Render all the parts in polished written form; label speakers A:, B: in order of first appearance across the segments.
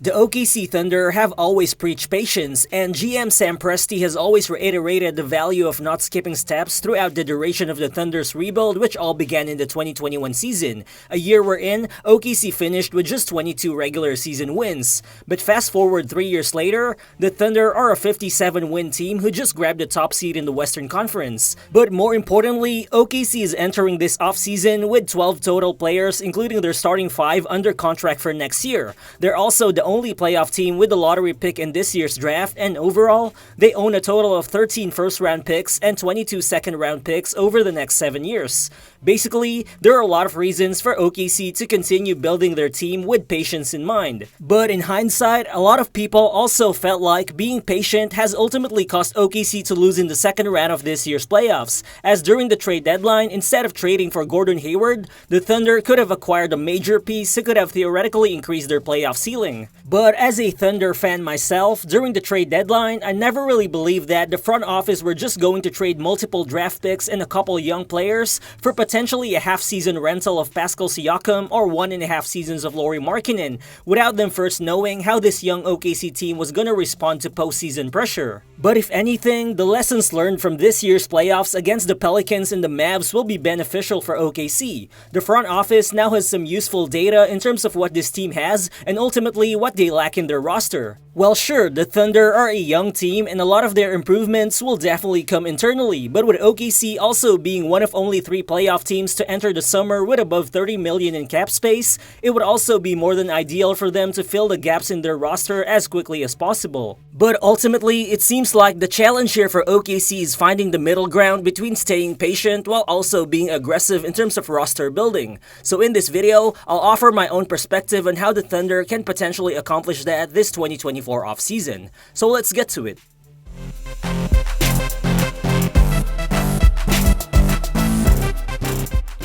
A: The OKC Thunder have always preached patience, and GM Sam Presti has always reiterated the value of not skipping steps throughout the duration of the Thunder's rebuild, which all began in the 2021 season, a year wherein OKC finished with just 22 regular season wins. But fast forward 3 years later, the Thunder are a 57-win team who just grabbed the top seed in the Western Conference. But more importantly, OKC is entering this offseason with 12 total players, including their starting 5 under contract for next year. They're also the only playoff team with the lottery pick in this year's draft, and overall, they own a total of 13 first-round picks and 22 second-round picks over the next 7 years. Basically, there are a lot of reasons for OKC to continue building their team with patience in mind. But in hindsight, a lot of people also felt like being patient has ultimately caused OKC to lose in the second round of this year's playoffs, as during the trade deadline, instead of trading for Gordon Hayward, the Thunder could have acquired a major piece who could have theoretically increased their playoff ceiling. But as a Thunder fan myself, during the trade deadline, I never really believed that the front office were just going to trade multiple draft picks and a couple young players for potentially a half-season rental of Pascal Siakam or 1.5 seasons of Lauri Markkanen, without them first knowing how this young OKC team was gonna respond to postseason pressure. But if anything, the lessons learned from this year's playoffs against the Pelicans and the Mavs will be beneficial for OKC. The front office now has some useful data in terms of what this team has and ultimately what they lack in their roster. Well, sure, the Thunder are a young team and a lot of their improvements will definitely come internally, but with OKC also being one of only 3 playoff teams to enter the summer with above $30 million in cap space, it would also be more than ideal for them to fill the gaps in their roster as quickly as possible. But ultimately, it seems like the challenge here for OKC is finding the middle ground between staying patient while also being aggressive in terms of roster building. So in this video, I'll offer my own perspective on how the Thunder can potentially accomplish that this 2024 offseason. So let's get to it.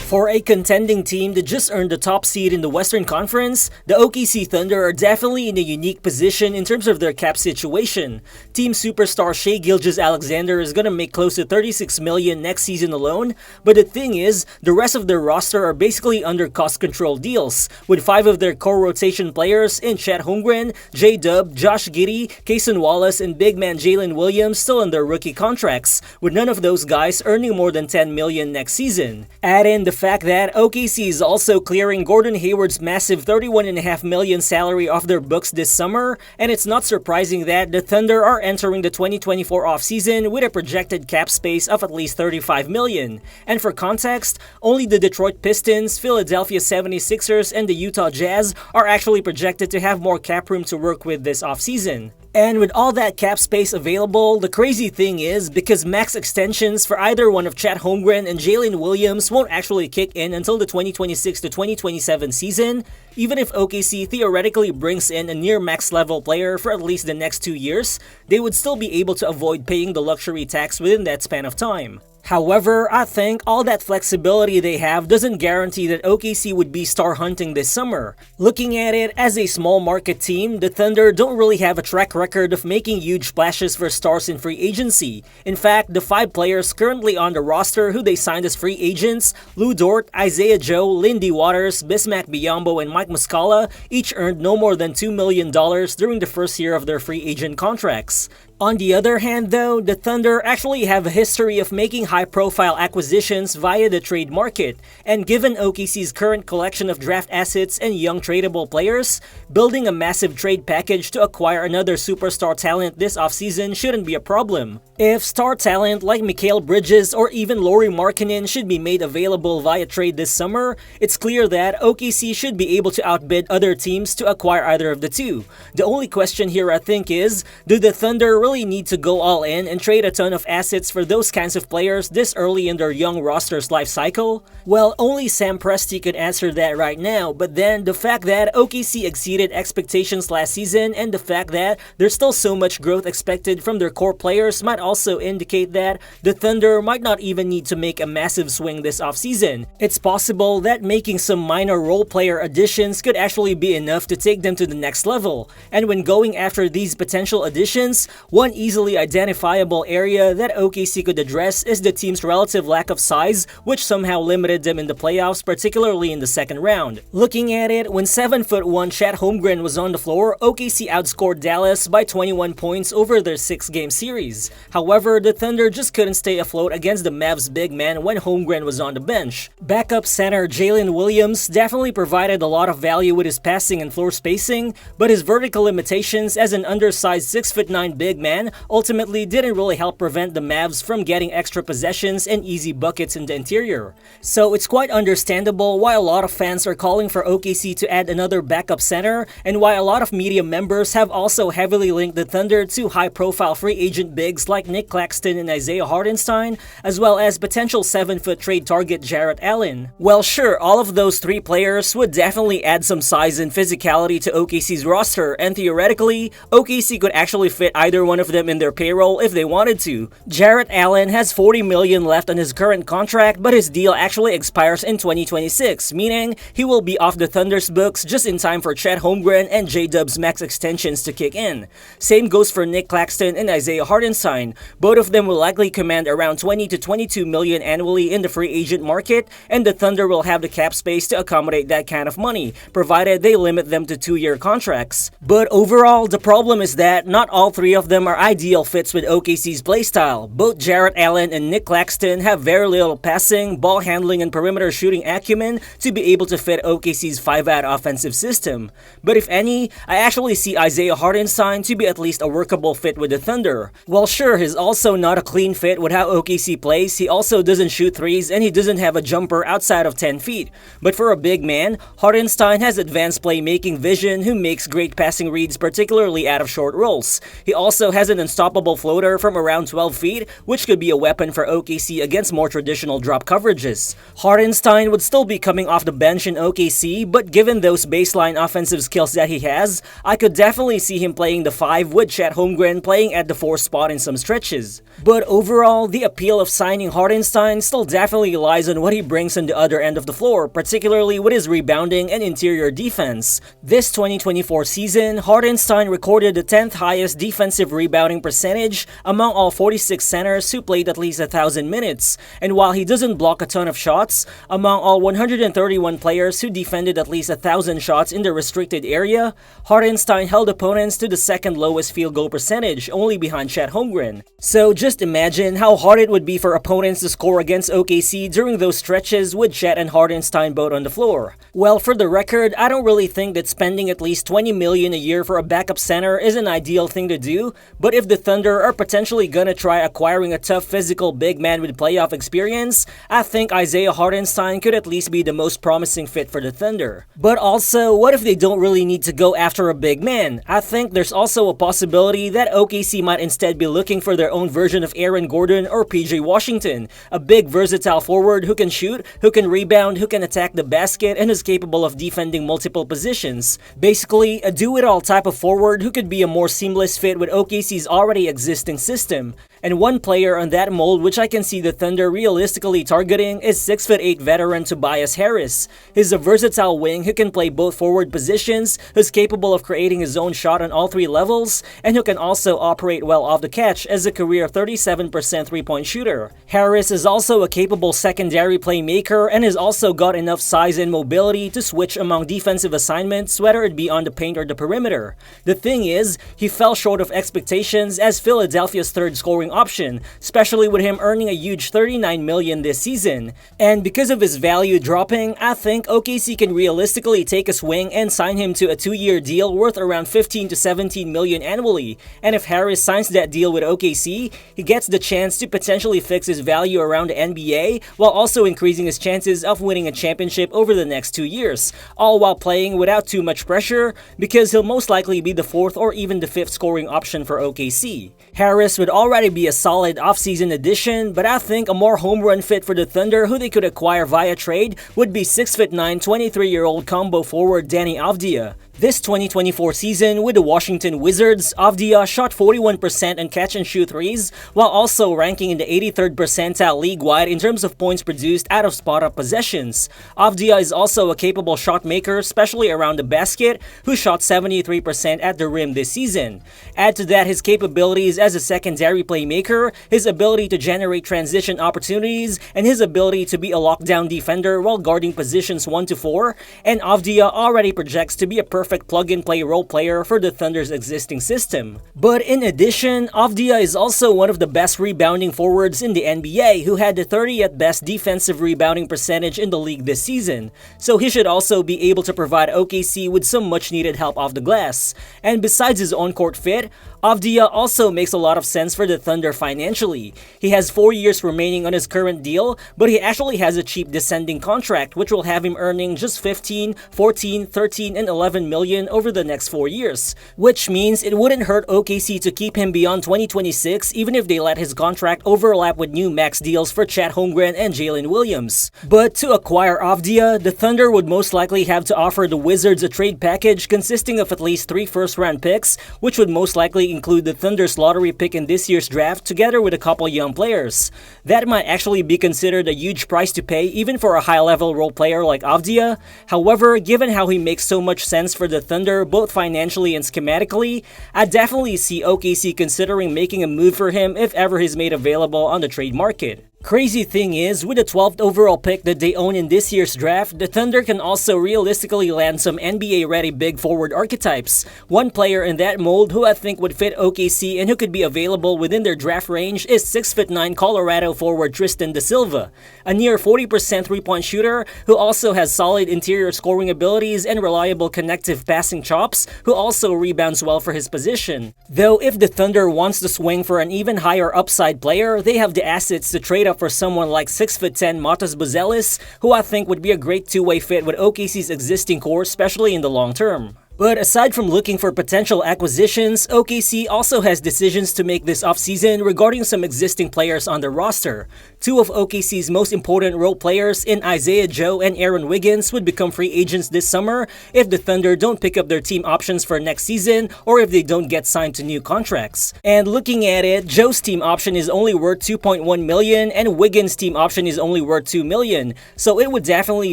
A: For a contending team that just earned the top seed in the Western Conference, the OKC Thunder are definitely in a unique position in terms of their cap situation. Team superstar Shai Gilgeous-Alexander is gonna make close to $36 million next season alone, but the thing is, the rest of their roster are basically under cost control deals, with 5 of their core rotation players in Chet Holmgren, J-Dub, Josh Giddey, Cason Wallace, and big man Jalen Williams still on their rookie contracts, with none of those guys earning more than $10 million next season. Add in the fact that OKC is also clearing Gordon Hayward's massive $31.5 million salary off their books this summer, and it's not surprising that the Thunder are entering the 2024 offseason with a projected cap space of at least $35 million. And for context, only the Detroit Pistons, Philadelphia 76ers, and the Utah Jazz are actually projected to have more cap room to work with this offseason. And with all that cap space available, the crazy thing is, because max extensions for either one of Chet Holmgren and Jalen Williams won't actually kick in until the 2026 to 2027 season, even if OKC theoretically brings in a near max level player for at least the next 2 years, they would still be able to avoid paying the luxury tax within that span of time. However, I think all that flexibility they have doesn't guarantee that OKC would be star hunting this summer. Looking at it as a small market team, the Thunder don't really have a track record of making huge splashes for stars in free agency. In fact, the 5 players currently on the roster who they signed as free agents, Lou Dort, Isaiah Joe, Lindy Waters, Bismack Biyombo, and Mike Muscala, each earned no more than $2 million during the first year of their free agent contracts. On the other hand though, the Thunder actually have a history of making high-profile acquisitions via the trade market, and given OKC's current collection of draft assets and young tradable players, building a massive trade package to acquire another superstar talent this offseason shouldn't be a problem. If star talent like Mikal Bridges or even Lauri Markkanen should be made available via trade this summer, it's clear that OKC should be able to outbid other teams to acquire either of the two. The only question here I think is, do the Thunder really need to go all in and trade a ton of assets for those kinds of players this early in their young roster's life cycle? Well, only Sam Presti could answer that right now, but then the fact that OKC exceeded expectations last season and the fact that there's still so much growth expected from their core players might also indicate that the Thunder might not even need to make a massive swing this offseason. It's possible that making some minor role player additions could actually be enough to take them to the next level, and when going after these potential additions, One easily identifiable area that OKC could address is the team's relative lack of size, which somehow limited them in the playoffs, particularly in the second round. Looking at it, when 7'1" Chet Holmgren was on the floor, OKC outscored Dallas by 21 points over their 6-game series. However, the Thunder just couldn't stay afloat against the Mavs big man when Holmgren was on the bench. Backup center Jalen Williams definitely provided a lot of value with his passing and floor spacing, but his vertical limitations as an undersized 6'9" big man ultimately didn't really help prevent the Mavs from getting extra possessions and easy buckets in the interior. So it's quite understandable why a lot of fans are calling for OKC to add another backup center, and why a lot of media members have also heavily linked the Thunder to high-profile free agent bigs like Nick Claxton and Isaiah Hartenstein, as well as potential 7-foot trade target Jarrett Allen. Well, sure, all of those three players would definitely add some size and physicality to OKC's roster, and theoretically, OKC could actually fit either one of them in their payroll if they wanted to. Jarrett Allen has $40 million left on his current contract, but his deal actually expires in 2026, meaning he will be off the Thunder's books just in time for Chet Holmgren and J-Dub's max extensions to kick in. Same goes for Nick Claxton and Isaiah Hartenstein. Both of them will likely command around $20 to $22 million annually in the free agent market, and the Thunder will have the cap space to accommodate that kind of money, provided they limit them to 2-year contracts. But overall, the problem is that not all three of them are ideal fits with OKC's playstyle. Both Jarrett Allen and Nick Claxton have very little passing, ball handling, and perimeter shooting acumen to be able to fit OKC's 5-out offensive system. But if any, I actually see Isaiah Hartenstein to be at least a workable fit with the Thunder. Well, sure, he's also not a clean fit with how OKC plays. He also doesn't shoot threes, and he doesn't have a jumper outside of 10 feet. But for a big man, Hartenstein has advanced playmaking vision who makes great passing reads, particularly out of short rolls. He also has an unstoppable floater from around 12 feet, which could be a weapon for OKC against more traditional drop coverages. Hartenstein would still be coming off the bench in OKC, but given those baseline offensive skills that he has, I could definitely see him playing the 5 with Chet Holmgren playing at the 4 spot in some stretches. But overall, the appeal of signing Hartenstein still definitely lies on what he brings on the other end of the floor, particularly with his rebounding and interior defense. This 2024 season, Hartenstein recorded the 10th highest defensive rebounding percentage among all 46 centers who played at least 1,000 minutes, and while he doesn't block a ton of shots, among all 131 players who defended at least 1,000 shots in the restricted area, Hartenstein held opponents to the second lowest field goal percentage, only behind Chet Holmgren. So just imagine how hard it would be for opponents to score against OKC during those stretches with Chet and Hartenstein both on the floor. Well, for the record, I don't really think that spending at least $20 million a year for a backup center is an ideal thing to do, but if the Thunder are potentially gonna try acquiring a tough physical big man with playoff experience, I think Isaiah Hartenstein could at least be the most promising fit for the Thunder. But also, what if they don't really need to go after a big man? I think there's also a possibility that OKC might instead be looking for their own version of Aaron Gordon or PJ Washington, a big versatile forward who can shoot, who can rebound, who can attack the basket, and is capable of defending multiple positions. Basically, a do-it-all type of forward who could be a more seamless fit with OKC's already existing system. And one player on that mold which I can see the Thunder realistically targeting is 6'8" veteran Tobias Harris. He's a versatile wing who can play both forward positions, who's capable of creating his own shot on all 3 levels, and who can also operate well off the catch as a career 37% 3-point shooter. Harris is also a capable secondary playmaker and has also got enough size and mobility to switch among defensive assignments, whether it be on the paint or the perimeter. The thing is, he fell short of expectations as Philadelphia's third scoring option, especially with him earning a huge $39 million this season. And because of his value dropping, I think OKC can realistically take a swing and sign him to a 2-year deal worth around $15 to $17 million annually. And if Harris signs that deal with OKC, he gets the chance to potentially fix his value around the NBA while also increasing his chances of winning a championship over the next 2 years, all while playing without too much pressure because he'll most likely be the 4th or even the 5th scoring option for OKC. Harris would already be a solid offseason addition, but I think a more home run fit for the Thunder who they could acquire via trade would be 6'9", 23-year-old combo forward Danny Avdija. This 2024 season with the Washington Wizards, Avdija shot 41% on catch-and-shoot threes, while also ranking in the 83rd percentile league-wide in terms of points produced out of spot-up possessions. Avdija is also a capable shot maker, especially around the basket, who shot 73% at the rim this season. Add to that his capabilities as a secondary playmaker, his ability to generate transition opportunities, and his ability to be a lockdown defender while guarding positions 1 to 4, and Avdija already projects to be a perfect plug-and-play role player for the Thunder's existing system. But in addition, Avdija is also one of the best rebounding forwards in the NBA, who had the 30th best defensive rebounding percentage in the league this season, so he should also be able to provide OKC with some much-needed help off the glass. And besides his on-court fit, Avdija also makes a lot of sense for the Thunder financially. He has 4 years remaining on his current deal, but he actually has a cheap descending contract which will have him earning just 15, 14, 13, and 11 million over the next 4 years. Which means it wouldn't hurt OKC to keep him beyond 2026 even if they let his contract overlap with new max deals for Chet Holmgren and Jalen Williams. But to acquire Avdija, the Thunder would most likely have to offer the Wizards a trade package consisting of at least 3 first-round picks, which would most likely include the Thunder's lottery pick in this year's draft together with a couple young players. That might actually be considered a huge price to pay even for a high-level role player like Avdija. However, given how he makes so much sense for the Thunder both financially and schematically, I definitely see OKC considering making a move for him if ever he's made available on the trade market. Crazy thing is, with the 12th overall pick that they own in this year's draft, the Thunder can also realistically land some NBA-ready big forward archetypes. One player in that mold who I think would fit OKC and who could be available within their draft range is 6'9" Colorado forward Tristan da Silva, a near 40% three-point shooter who also has solid interior scoring abilities and reliable connective passing chops, who also rebounds well for his position. Though if the Thunder wants to swing for an even higher upside player, they have the assets to trade up for someone like 6'10" Matas Buzelis, who I think would be a great two-way fit with OKC's existing core, especially in the long term. But aside from looking for potential acquisitions, OKC also has decisions to make this offseason regarding some existing players on the roster. Two of OKC's most important role players in Isaiah Joe and Aaron Wiggins would become free agents this summer if the Thunder don't pick up their team options for next season or if they don't get signed to new contracts. And looking at it, Joe's team option is only worth $2.1 million and Wiggins' team option is only worth $2 million, so it would definitely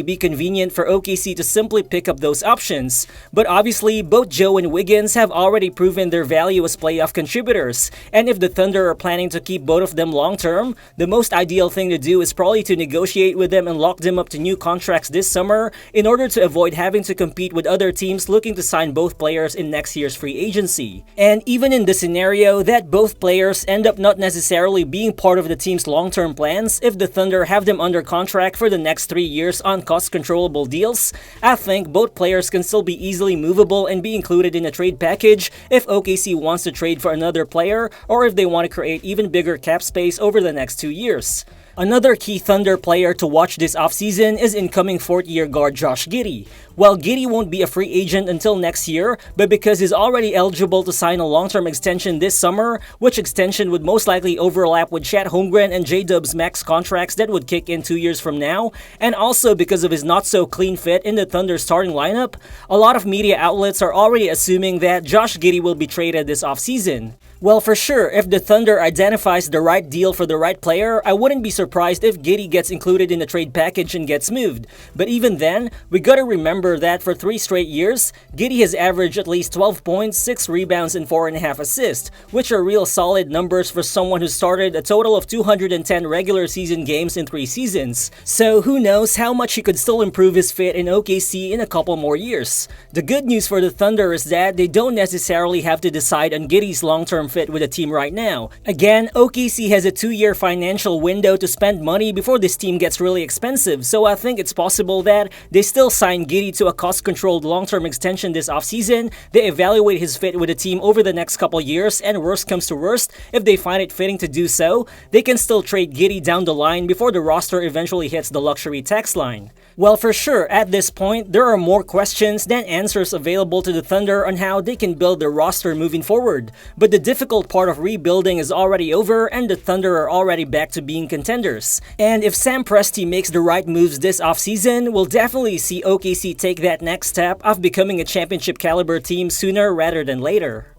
A: be convenient for OKC to simply pick up those options. But obviously, both Joe and Wiggins have already proven their value as playoff contributors, and if the Thunder are planning to keep both of them long-term, the most ideal thing to do is probably to negotiate with them and lock them up to new contracts this summer in order to avoid having to compete with other teams looking to sign both players in next year's free agency. And even in the scenario that both players end up not necessarily being part of the team's long-term plans, if the Thunder have them under contract for the next 3 years on cost-controllable deals, I think both players can still be easily movable and be included in a trade package if OKC wants to trade for another player or if they want to create even bigger cap space over the next 2 years. Another key Thunder player to watch this offseason is incoming fourth-year guard Josh Giddey. Well, Giddey won't be a free agent until next year, but because he's already eligible to sign a long-term extension this summer, which extension would most likely overlap with Chet Holmgren and J-Dub's max contracts that would kick in 2 years from now, and also because of his not-so-clean fit in the Thunder starting lineup, a lot of media outlets are already assuming that Josh Giddey will be traded this offseason. Well, for sure, if the Thunder identifies the right deal for the right player, I wouldn't be surprised if Giddey gets included in the trade package and gets moved. But even then, we gotta remember that for 3 straight years, Giddey has averaged at least 12 points, 6 rebounds, and 4.5 assists, which are real solid numbers for someone who started a total of 210 regular season games in 3 seasons. So who knows how much he could still improve his fit in OKC in a couple more years. The good news for the Thunder is that they don't necessarily have to decide on Giddey's long-term fit with the team right now. Again, OKC has a 2-year financial window to spend money before this team gets really expensive, so I think it's possible that they still sign Giddey to a cost-controlled long-term extension this offseason, they evaluate his fit with the team over the next couple years, and worst comes to worst, if they find it fitting to do so, they can still trade Giddey down the line before the roster eventually hits the luxury tax line. Well, for sure, at this point, there are more questions than answers available to the Thunder on how they can build their roster moving forward. But the difficult part of rebuilding is already over and the Thunder are already back to being contenders. And if Sam Presti makes the right moves this offseason, we'll definitely see OKC take that next step of becoming a championship caliber team sooner rather than later.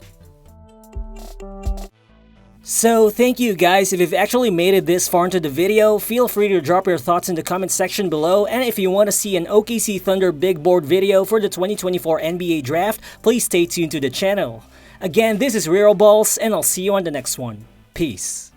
A: So thank you guys. If you've actually made it this far into the video, feel free to drop your thoughts in the comment section below, and if you want to see an OKC Thunder big board video for the 2024 NBA draft, please stay tuned to the channel. Again, this is Real Balls, and I'll see you on the next one. Peace.